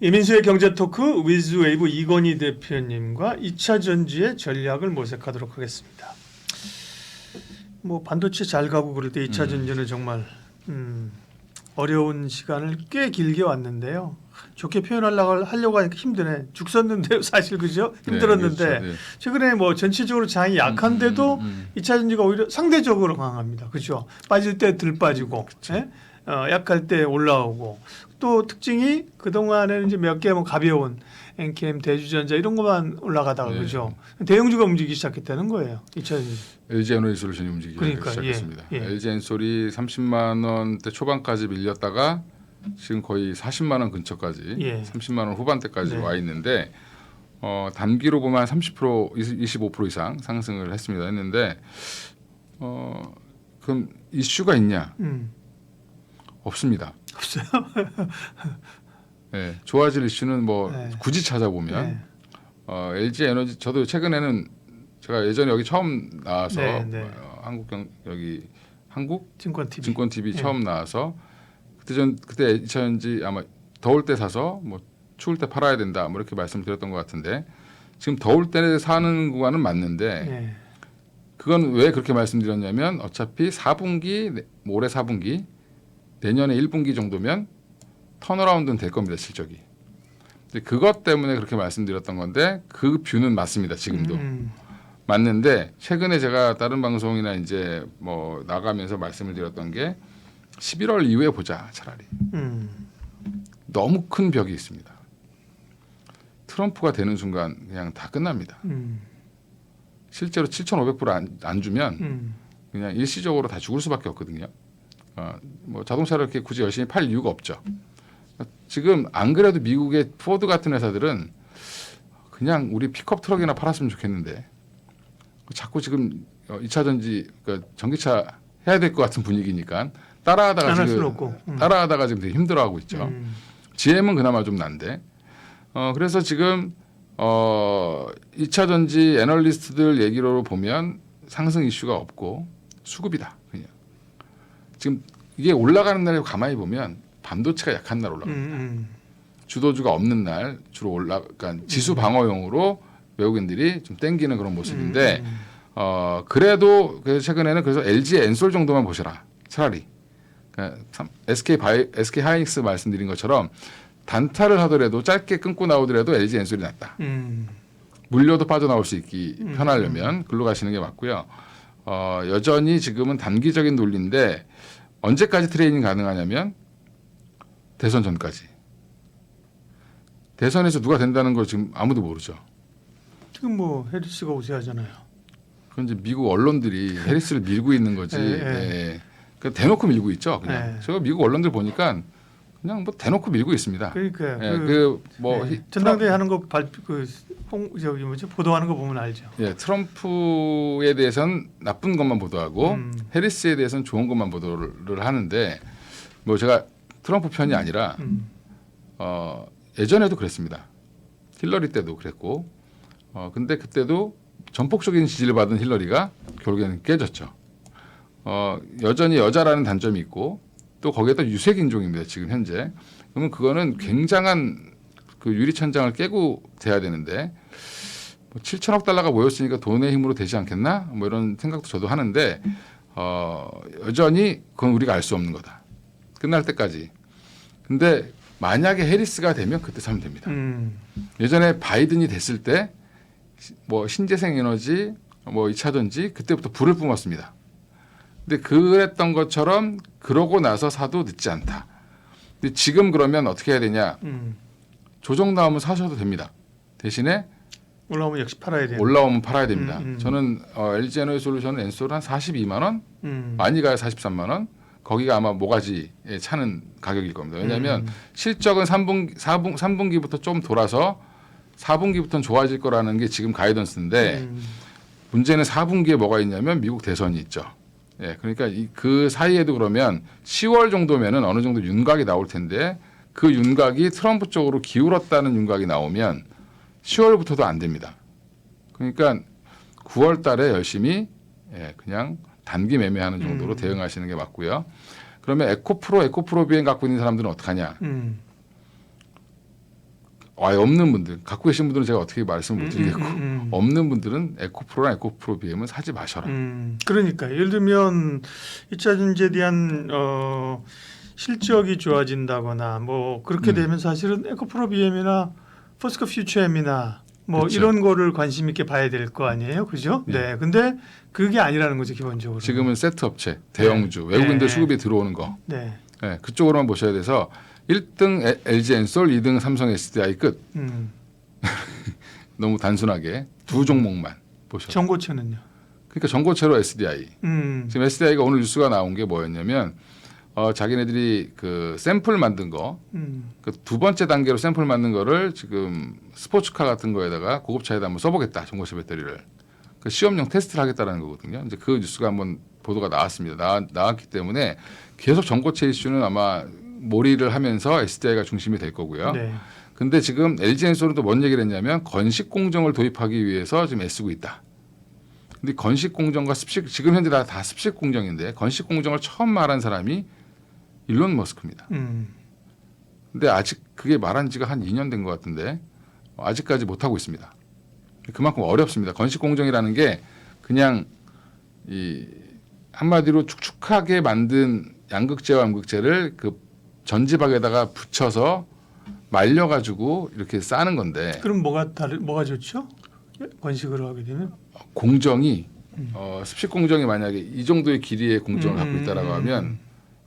이민수의 경제토크 위즈웨이브 이건희 대표님과 2차 전지의 전략을 모색하도록 하겠습니다. 뭐 반도체 잘 가고 그럴 때 2차 전지는 정말 어려운 시간을 꽤 길게 왔는데요. 좋게 하려고 하니까 힘드네. 죽 썼는데요. 사실 그죠? 힘들었는데 네, 그렇죠. 네. 최근에 뭐 전체적으로 장이 약한데도 2차 전지가 오히려 상대적으로 강합니다. 그렇죠? 빠질 때 덜 빠지고 예? 약할 때 올라오고 또 특징이 그동안에는 이제 몇 개 뭐 가벼운 엔캠, 대주전자 이런 것만 올라가다가 네. 그죠? 대형주가 움직이기 시작했다는 거예요. 2차 전지. LG 에너지솔루션이 움직이기 그러니까, 시작했습니다. 예. LG 엔솔이 30만 원대 초반까지 밀렸다가 지금 거의 40만 원 근처까지, 예. 30만 원 후반대까지 네. 와 있는데 단기로 보면 30%, 25% 이상 상승을 했는데 그럼 이슈가 있냐? 없습니다. 없어요. 네, 좋아질 이슈는 뭐 네. 굳이 찾아보면 네. LG 에너지 저도 최근에는 제가 예전에 여기 처음 나와서 네, 네. 한국 증권 TV. 증권 TV 예. 처음 나와서 그때 2차전지 아마 더울 때 사서 뭐 추울 때 팔아야 된다 뭐 이렇게 말씀드렸던 것 같은데 지금 더울 때 사는 구간은 맞는데 예. 그건 왜 그렇게 말씀드렸냐면 어차피 4분기 올해 4분기 내년에 1분기 정도면 턴어라운드는 될 겁니다 실적이. 근데 그것 때문에 그렇게 말씀드렸던 건데 그 뷰는 맞습니다 지금도. 맞는데 최근에 제가 다른 방송이나 이제 뭐 나가면서 말씀을 드렸던 게 11월 이후에 보자 차라리. 너무 큰 벽이 있습니다. 트럼프가 되는 순간 그냥 다 끝납니다. 실제로 7,500불 안 주면 그냥 일시적으로 다 죽을 수밖에 없거든요. 뭐 자동차를 이렇게 굳이 열심히 팔 이유가 없죠. 지금 안 그래도 미국의 포드 같은 회사들은 그냥 우리 픽업 트럭이나 팔았으면 좋겠는데 자꾸 지금 2차 전지 그러니까 전기차 해야 될 것 같은 분위기니까 따라하다가 지금 되게 힘들어하고 있죠. GM은 그나마 좀 난데 그래서 지금 2차 전지 애널리스트들 얘기로 보면 상승 이슈가 없고 수급이다 그냥. 지금 이게 올라가는 날에 가만히 보면 반도체가 약한 날 올라갑니다. 주도주가 없는 날 주로 그러니까 지수 방어용으로 외국인들이 좀 땡기는 그런 모습인데 그래도 최근에는 그래서 LG 엔솔 정도만 보셔라 차라리. 그러니까 SK 하이닉스 말씀드린 것처럼 단타를 하더라도 짧게 끊고 나오더라도 LG 엔솔이 낫다. 물려도 빠져나올 수 있기 편하려면 글로 가시는 게 맞고요. 여전히 지금은 단기적인 논리인데 언제까지 트레이닝 가능하냐면 대선 전까지. 대선에서 누가 된다는 걸 지금 아무도 모르죠. 지금 뭐 해리스가 우세하잖아요. 그건 이제 미국 언론들이 해리스를 밀고 있는 거지. 네. 그러니까 대놓고 밀고 있죠. 그냥. 제가 미국 언론들 보니까 그냥 뭐 대놓고 밀고 있습니다. 그러니까 전당대회 하는 거 보도하는 거 보면 알죠. 예, 트럼프에 대해서는 나쁜 것만 보도하고 해리스에 대해서는 좋은 것만 보도를 하는데 뭐 제가 트럼프 편이 아니라 예전에도 그랬습니다. 힐러리 때도 그랬고 근데 그때도 전폭적인 지지를 받은 힐러리가 결국에는 깨졌죠. 여전히 여자라는 단점이 있고 또 거기에다 유색 인종입니다. 지금 현재. 그러면 그거는 굉장한 그 유리천장을 깨고 돼야 되는데 뭐 7천억 달러가 모였으니까 돈의 힘으로 되지 않겠나? 뭐 이런 생각도 저도 하는데 여전히 그건 우리가 알 수 없는 거다. 끝날 때까지. 근데 만약에 해리스가 되면 그때 사면 됩니다. 예전에 바이든이 됐을 때 뭐 신재생 에너지, 뭐 2차 전지 그때부터 불을 뿜었습니다. 근데 그랬던 것처럼 그러고 나서 사도 늦지 않다. 근데 지금 그러면 어떻게 해야 되냐? 조정 나오면 사셔도 됩니다. 대신에 올라오면 역시 팔아야 돼요. 올라오면 팔아야 됩니다. 저는 LG 에너지솔루션 엔솔 한 42만 원, 많이 가야 43만 원. 거기가 아마 모가지에 차는 가격일 겁니다. 왜냐하면 실적은 3분기부터 좀 돌아서 4분기부터는 좋아질 거라는 게 지금 가이던스인데 문제는 4분기에 뭐가 있냐면 미국 대선이 있죠. 예, 그러니까 그 사이에도 그러면 10월 정도면은 어느 정도 윤곽이 나올 텐데 그 윤곽이 트럼프 쪽으로 기울었다는 윤곽이 나오면 10월부터도 안 됩니다. 그러니까 9월 달에 열심히 그냥 단기 매매하는 정도로 대응하시는 게 맞고요. 그러면 에코프로 비행 갖고 있는 사람들은 어떡하냐? 아예 없는 분들 갖고 계신 분들은 제가 어떻게 말씀을 못 드리겠고 없는 분들은 에코프로랑 에코프로 BM은 사지 마셔라. 그러니까 예를 들면 2차 전지에 대한 실적이 좋아진다거나 뭐 그렇게 되면 사실은 에코프로 BM이나 포스코 퓨처엠이나 뭐 그렇죠. 이런 거를 관심 있게 봐야 될 거 아니에요, 그죠? 네. 근데 그게 아니라는 거죠 기본적으로. 지금은 세트 업체, 대형주, 외국인들 수급이 들어오는 거. 네. 네, 그쪽으로만 보셔야 돼서 1등 LG엔솔, 2등 삼성 SDI 끝. 너무 단순하게 두 종목만 보셔. 전고체는요. 그러니까 전고체로 SDI. 지금 SDI가 오늘 뉴스가 나온 게 뭐였냐면 자기네들이 그 샘플 만든 거, 그 두 번째 단계로 샘플 만든 거를 지금 스포츠카 같은 거에다가 고급차에다 한번 써보겠다 전고체 배터리를. 그 시험용 테스트를 하겠다라는 거거든요. 이제 그 뉴스가 한번 보도가 나왔습니다. 나왔기 때문에 계속 전고체 이슈는 아마 몰이를 하면서 SDI가 중심이 될 거고요. 네. 근데 지금 LG엔솔은 또 뭔 얘기를 했냐면 건식 공정을 도입하기 위해서 지금 애쓰고 있다. 근데 건식 공정과 습식 지금 현재 다 습식 공정인데 건식 공정을 처음 말한 사람이 일론 머스크입니다. 근데 아직 그게 말한 지가 한 2년 된 것 같은데 아직까지 못 하고 있습니다. 그만큼 어렵습니다. 건식 공정이라는 게 그냥 이 한마디로 축축하게 만든 양극재와 음극재를 그 전지박에다가 붙여서 말려가지고 이렇게 싸는 건데. 그럼 뭐가 좋죠? 건식으로 하게 되면 공정이 습식 공정이 만약에 이 정도의 길이의 공정을 갖고 있다라고 하면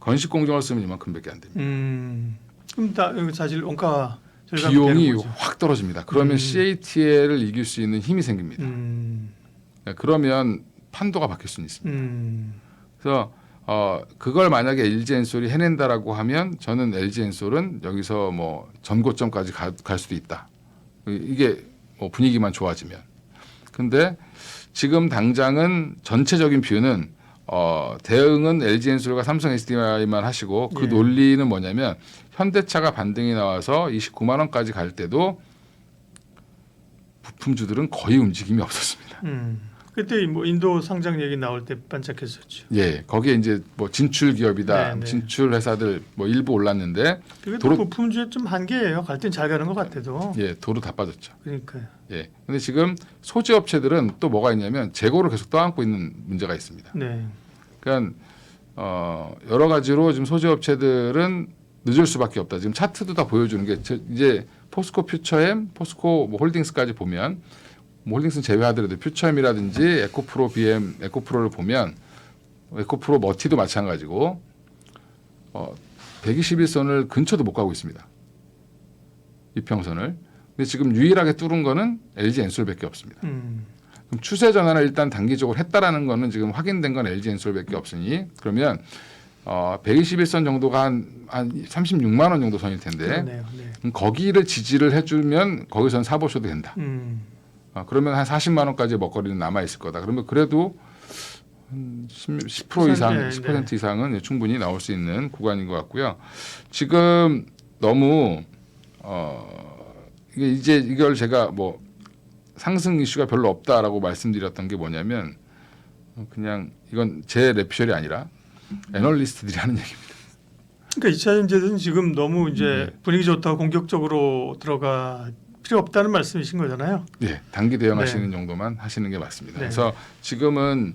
건식 공정을 쓰면 이만큼밖에 안 됩니다. 그럼 다 사실 원가 비용이 확 떨어집니다. 그러면 CATL을 이길 수 있는 힘이 생깁니다. 그러면 판도가 바뀔 수는 있습니다. 그래서 그걸 만약에 LG엔솔이 해낸다라고 하면 저는 LG엔솔은 여기서 뭐 전고점까지 갈 수도 있다. 이게 뭐 분위기만 좋아지면. 근데 지금 당장은 전체적인 뷰는 대응은 LG엔솔과 삼성 SDI만 하시고 그 논리는 뭐냐면 현대차가 반등이 나와서 29만 원까지 갈 때도 부품주들은 거의 움직임이 없었습니다. 그때 뭐 인도 상장 얘기 나올 때 반짝했었죠. 예, 거기에 이제 뭐 진출 기업이다, 네네. 진출 회사들 뭐 일부 올랐는데 그게 또 부품주의 좀 한계예요. 갈 땐 잘 가는 것 같아도. 예, 도로 다 빠졌죠. 그러니까요. 예, 근데 지금 소재 업체들은 또 뭐가 있냐면 재고를 계속 떠안고 있는 문제가 있습니다. 네. 그러니까 여러 가지로 지금 소재 업체들은 늦을 수밖에 없다. 지금 차트도 다 보여주는 게 이제 포스코 퓨처엠, 포스코 뭐 홀딩스까지 보면 뭐 홀딩스는 제외하더라도 퓨처엠이라든지 에코프로 BM, 에코프로를 보면 에코프로 머티도 마찬가지고 121선을 근처도 못 가고 있습니다. 이평선을. 근데 지금 유일하게 뚫은 거는 LG엔솔밖에 없습니다. 그럼 추세 전환을 일단 단기적으로 했다라는 거는 지금 확인된 건 LG엔솔밖에 없으니 그러면 121선 정도가 한 36만 원 정도 선일 텐데 그러네요. 네. 거기를 지지를 해주면 거기서는 사보셔도 된다. 그러면 한 40만 원까지 먹거리는 남아 있을 거다. 그러면 그래도 10% 이상, 네, 10% 이상은 충분히 나올 수 있는 구간인 것 같고요. 지금 너무 이제 이걸 제가 뭐 상승 이슈가 별로 없다라고 말씀드렸던 게 뭐냐면 그냥 이건 제 레피셜이 아니라 애널리스트들이 하는 얘기입니다. 그러니까 2차 전지는 지금 너무 이제 분위기 좋다고 공격적으로 들어가 필요 없다는 말씀이신 거잖아요. 네, 단기 대응하시는 정도만 하시는 게 맞습니다. 네. 그래서 지금은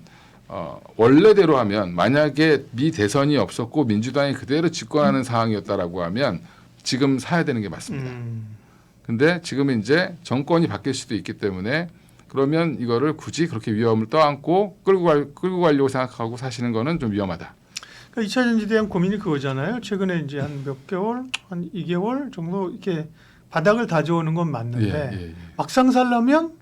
원래대로 하면 만약에 미 대선이 없었고 민주당이 그대로 집권하는 상황이었다라고 하면 지금 사야 되는 게 맞습니다. 근데 지금은 이제 정권이 바뀔 수도 있기 때문에 그러면 이거를 굳이 그렇게 위험을 떠안고 끌고 가려고 생각하고 사시는 거는 좀 위험하다. 그러니까 2차 전지에 대한 고민이 그거잖아요. 최근에 이제 한 몇 개월, 한 2개월 정도 이렇게 바닥을 다져오는 건 맞는데 막상 살려면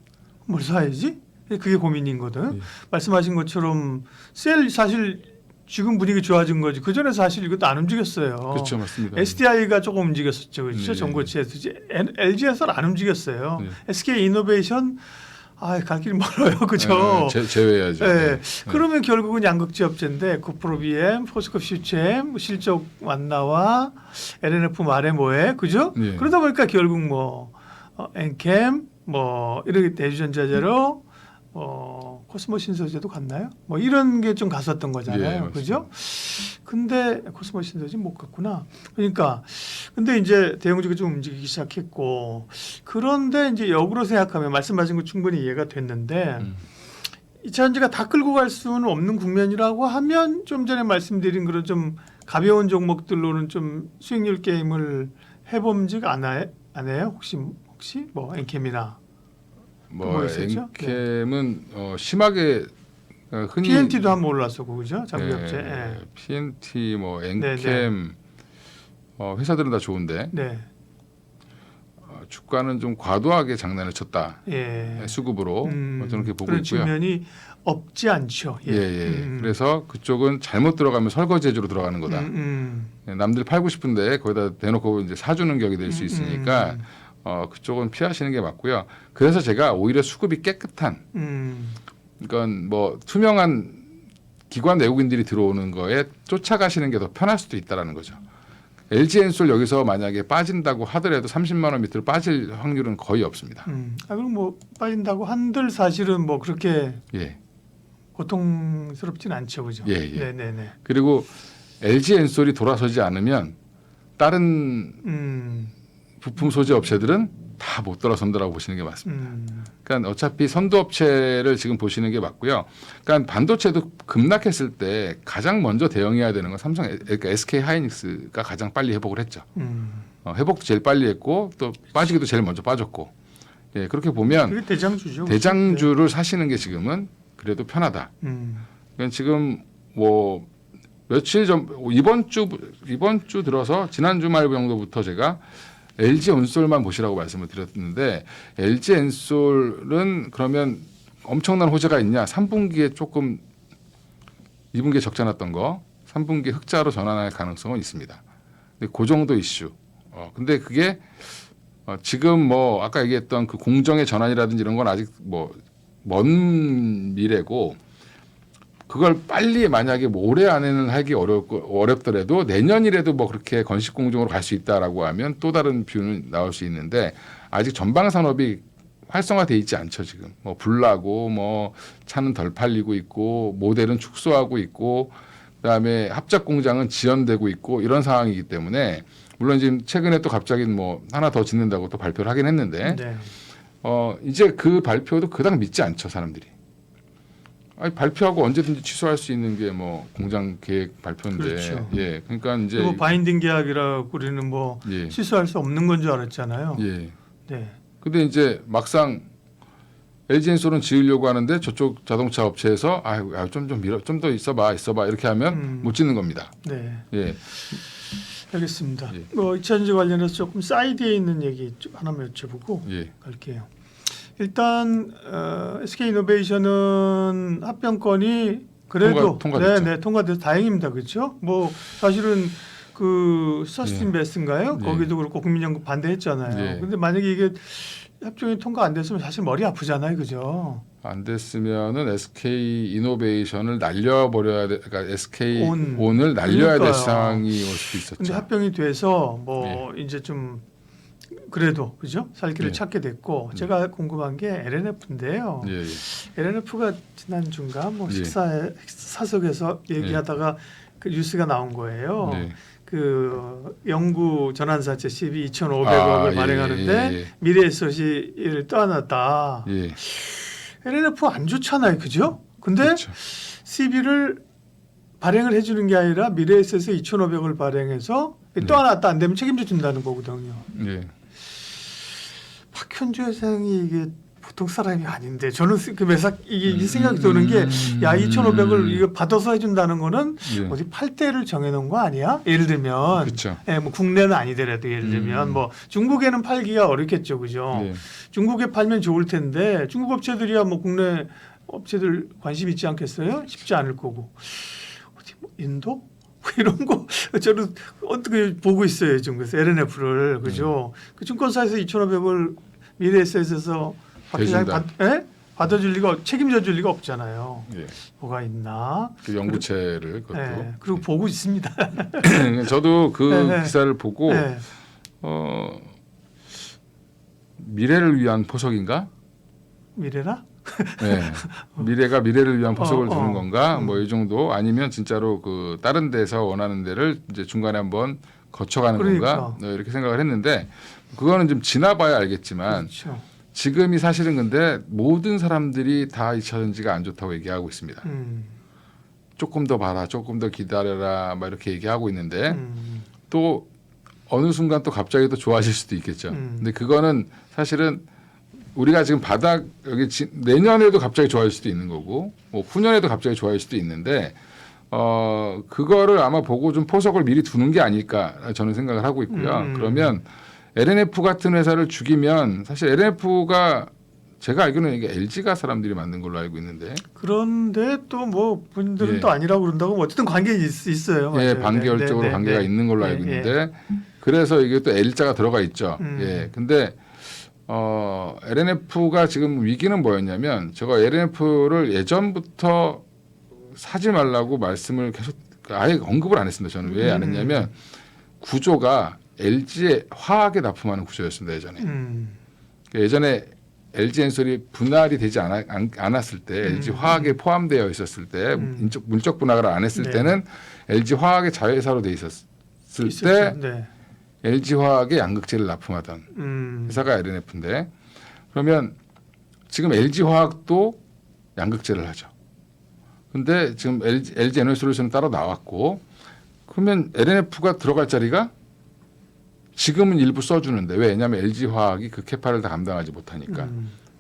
뭘 사야지? 그게 고민이거든. 말씀하신 것처럼 사실 지금 분위기 좋아진 거지. 그 전에 사실 이것도 안 움직였어요. 그렇죠, 맞습니다. SDI가 조금 움직였었죠, 그렇죠? 전고체에서 LG에서는 안 움직였어요. SK 이노베이션 갈 길이 멀어요, 그죠? 제외해야죠. 네. 그러면 결국은 양극재 업체인데 코프로 BM, 포스코 퓨처엠, 실적 완나와 LNF 말해 뭐해, 그죠? 그러다 보니까 결국 뭐 엔캠, 뭐 이렇게 대주전자재로 코스모 신소재도 갔나요? 뭐 이런 게 좀 갔었던 거잖아요. 예, 그죠? 근데 코스모 신소재 못 갔구나. 그러니까 근데 이제 대형주가 좀 움직이기 시작했고 그런데 이제 역으로 생각하면 말씀하신 거 충분히 이해가 됐는데 이차전지가 다 끌고 갈 수는 없는 국면이라고 하면 좀 전에 말씀드린 그런 좀 가벼운 종목들로는 좀 수익률 게임을 해봄지가 않아요? 혹시 뭐 엔캠이나 뭐 있었죠? 엔캠은 심하게 흔히 PNT도 한번 올랐었고 그죠? 장비업체. 예. PNT 뭐 네, 엔캠 회사들은 다 좋은데 네. 주가는 좀 과도하게 장난을 쳤다. 예. 수급으로 저는 그렇게 보고 그런 있고요. 측면이 없지 않죠. 예. 그래서 그쪽은 잘못 들어가면 설거지해주러 들어가는 거다. 남들 팔고 싶은데 거기다 대놓고 이제 사주는 격이 될 수 있으니까 그쪽은 피하시는 게 맞고요. 그래서 제가 오히려 수급이 깨끗한, 그러니까 뭐 투명한 기관 외국인들이 들어오는 거에 쫓아가시는 게 더 편할 수도 있다라는 거죠. LG엔솔 여기서 만약에 빠진다고 하더라도 30만 원 밑으로 빠질 확률은 거의 없습니다. 그럼 뭐 빠진다고 한들 사실은 뭐 그렇게 예. 고통스럽진 않죠, 그죠? 예. 네네네. 그리고 LG엔솔이 돌아서지 않으면 다른 부품 소재 업체들은 다 못 돌아선다라고 보시는 게 맞습니다. 그러니까 어차피 선도 업체를 지금 보시는 게 맞고요. 그러니까 반도체도 급락했을 때 가장 먼저 대응해야 되는 건 그러니까 SK 하이닉스가 가장 빨리 회복을 했죠. 회복도 제일 빨리 했고 또 빠지기도 제일 먼저 빠졌고. 예, 그렇게 보면 그게 대장주죠. 대장주를 사시는 게 지금은 그래도 편하다. 그러니까 지금 뭐 며칠 전 이번 주 들어서 지난 주말 정도부터 제가 LG 엔솔만 보시라고 말씀을 드렸는데 LG 엔솔은 그러면 엄청난 호재가 있냐? 3분기에 조금 2분기에 적자 났던 거 3분기 흑자로 전환할 가능성은 있습니다. 근데 그 정도 이슈. 근데 그게 지금 뭐 아까 얘기했던 그 공정의 전환이라든지 이런 건 아직 뭐 먼 미래고 그걸 빨리 만약에 뭐 올해 안에는 하기 어렵더라도 내년이라도 뭐 그렇게 건식 공정으로 갈 수 있다라고 하면 또 다른 뷰는 나올 수 있는데 아직 전방 산업이 활성화돼 있지 않죠 지금. 뭐 불나고 뭐 차는 덜 팔리고 있고 모델은 축소하고 있고 그다음에 합작 공장은 지연되고 있고 이런 상황이기 때문에 물론 지금 최근에 또 갑자기 뭐 하나 더 짓는다고 또 발표를 하긴 했는데 네. 이제 그 발표도 그닥 믿지 않죠 사람들이. 아니, 발표하고 언제든지 취소할 수 있는 게 뭐 공장 계획 발표인데, 그렇죠. 예, 그러니까 이제 그리고 바인딩 계약이라고 우리는 뭐 예. 취소할 수 없는 건 줄 알았잖아요. 예. 네. 근데 이제 막상 LG엔솔은 지으려고 하는데 저쪽 자동차 업체에서 좀 더 있어봐 이렇게 하면 못 짓는 겁니다. 네. 예, 알겠습니다. 예. 뭐 2차전지 관련해서 조금 사이드에 있는 얘기 하나만 여쭤보고 예, 갈게요. 일단 SK이노베이션은 합병권이 그래도 통과됐죠. 통과돼서 다행입니다. 그렇죠? 뭐 사실은 그 서스틴베스인가요? 예. 거기도 그렇고 국민연금 반대했잖아요. 예. 근데 만약에 이게 합종이 통과 안 됐으면 사실 머리 아프잖아요. 그죠? 안 됐으면은 SK 이노베이션을 날려버려야 돼, 그러니까 SK 온을 날려야 될 그러니까요. 상황이 올 수도 있었죠. 근데 합병이 돼서 뭐 이제 좀 그래도 그죠? 살 길을 예. 찾게 됐고 제가 궁금한 게 LNF인데요. 예, 예. LNF가 지난 주인가 뭐 예. 식사 사석에서 얘기하다가 그 뉴스가 나온 거예요. 네. 그 영구 전환사채 CB 2,500억을 발행하는데 미래에셋이 떠안았다. 예. LNF 안 좋잖아요, 그죠? 근데 그렇죠. CB를 발행을 해주는 게 아니라 미래에셋에 2,500억을 발행해서 떠안았다 안 되면 책임져 준다는 거거든요. 예. 박현주 회장이 이게 보통 사람이 아닌데 저는 그 매사 이게 생각이 드는 게 야 2,500을 이거 받아서 해준다는 거는 예. 어디 팔대를 정해놓은 거 아니야? 예를 들면 그렇죠. 예, 뭐 국내는 아니더라도 예를 들면 뭐 중국에는 팔기가 어렵겠죠, 그죠? 예. 중국에 팔면 좋을 텐데 중국 업체들이야 뭐 국내 업체들 관심 있지 않겠어요? 쉽지 않을 거고 어디 뭐 인도? 뭐 이런 거 저는 어떻게 보고 있어요 지금 그래서 LNF를 그죠? 그 증권사에서 2,500을 미래에셋에서 받아줄 리가 책임져 줄 리가 없잖아요. 예. 뭐가 있나? 그 연구체를 그것도. 네, 그리고 보고 있습니다. 저도 그 네. 기사를 보고 네. 미래를 위한 포석인가? 미래라? 네. 미래가 미래를 위한 포석을 두는 어. 건가? 뭐 이 정도 아니면 진짜로 그 다른 데서 원하는 데를 이제 중간에 한번 거쳐가는 그러니까. 건가? 네, 이렇게 생각을 했는데 그거는 좀 지나봐야 알겠지만 그렇죠. 지금이 사실은 근데 모든 사람들이 다 2차 전지가 안 좋다고 얘기하고 있습니다. 조금 더 봐라, 조금 더 기다려라, 막 이렇게 얘기하고 있는데 또 어느 순간 또 갑자기 또 좋아질 수도 있겠죠. 근데 그거는 사실은 우리가 지금 바닥 여기 내년에도 갑자기 좋아질 수도 있는 거고, 뭐 후년에도 갑자기 좋아질 수도 있는데, 그거를 아마 보고 좀 포석을 미리 두는 게 아닐까 저는 생각을 하고 있고요. 그러면 LNF 같은 회사를 죽이면 사실 LNF가 제가 알기로는 이게 LG가 사람들이 만든 걸로 알고 있는데, 그런데 또 뭐 분들은 예. 또 아니라고 그런다고 뭐 어쨌든 관계 있어요. 예, 맞아요. 반계열적으로 네, 관계가 네. 있는 걸로 예, 알고 예. 있는데, 그래서 이게 또 L자가 들어가 있죠. 음. 예, 근데 LNF가 지금 위기는 뭐였냐면 제가 LNF를 예전부터 사지 말라고 말씀을 계속 아예 언급을 안 했습니다. 저는 왜 안 했냐면 구조가 LG에 화학에 납품하는 구조였습니다. 예전에. 예전에 LG 엔솔이 분할이 되지 않았을 때 LG 화학에 포함되어 있었을 때 물적 분할을 안 했을 네. 때는 LG 화학의 자회사로 돼 있었을 때 있었죠. 네. LG 화학에 양극재를 납품하던 회사가 LNF인데 그러면 지금 LG 화학도 양극재를 하죠. 근데 지금 LG 에너지솔루션은 따로 나왔고 그러면 LNF가 들어갈 자리가 지금은 일부 써주는데 왜냐하면 LG 화학이 그 캐파를 다 감당하지 못하니까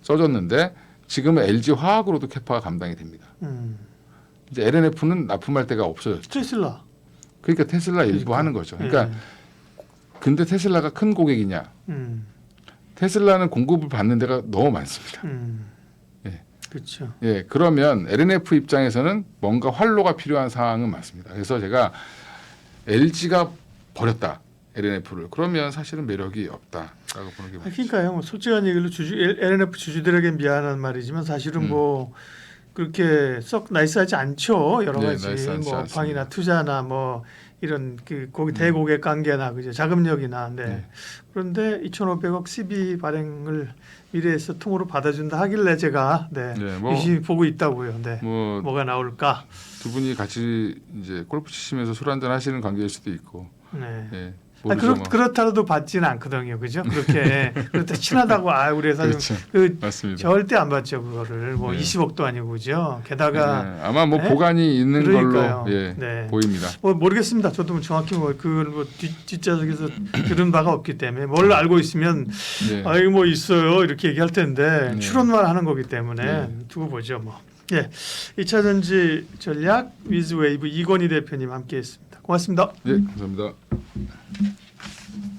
써줬는데 지금은 LG 화학으로도 캐파가 감당이 됩니다. 이제 LNF는 납품할 데가 없어졌죠. 테슬라. 그러니까 테슬라 일부 하는 거죠. 그러니까 근데 테슬라가 큰 고객이냐? 테슬라는 공급을 받는 데가 너무 많습니다. 예. 그렇죠. 예, 그러면 LNF 입장에서는 뭔가 활로가 필요한 상황은 맞습니다. 그래서 제가 LG가 버렸다. LNF를 그러면 사실은 매력이 없다라고 보는 게 맞죠. 그러니까요. 뭐 솔직한 얘기로 LNF 주주들에게 미안한 말이지만 사실은 뭐 그렇게 썩 나이스하지 않죠. 여러 네, 가지 나이스하지 뭐 않습니다. 업황이나 투자나 뭐 이런 그 고객 대고객 관계나 그죠 자금력이나 네. 네. 그런데 2,500억 CB 발행을 미래에서 통으로 받아준다 하길래 제가 네, 네, 뭐- 열심히 보고 있다고요. 네. 뭐 뭐가 나올까? 두 분이 같이 이제 골프 치시면서 술 한잔 하시는 관계일 수도 있고, 네. 예, 아, 모르죠 뭐. 그렇다도 받지는 않거든요, 그죠? 그렇게 그렇다 친하다고 우리 회사 그렇죠. 그 맞습니다. 절대 안 받죠 그거를 뭐 네. 20억도 아니고 그죠? 게다가 네, 아마 뭐 네? 보관이 있는 그러니까요. 걸로 예, 네. 보입니다. 뭐 모르겠습니다. 저도 뭐 정확히 뭐그 뒷좌석에서 들은 바가 없기 때문에 뭘 알고 있으면 네. 아 이거 뭐 있어요 이렇게 얘기할 텐데 네. 추론만 하는 거기 때문에 네. 두고 보죠 뭐. 예, 2차 전지 전략 위즈웨이브 이건희 대표님 함께했습니다. 고맙습니다. 예, 감사합니다.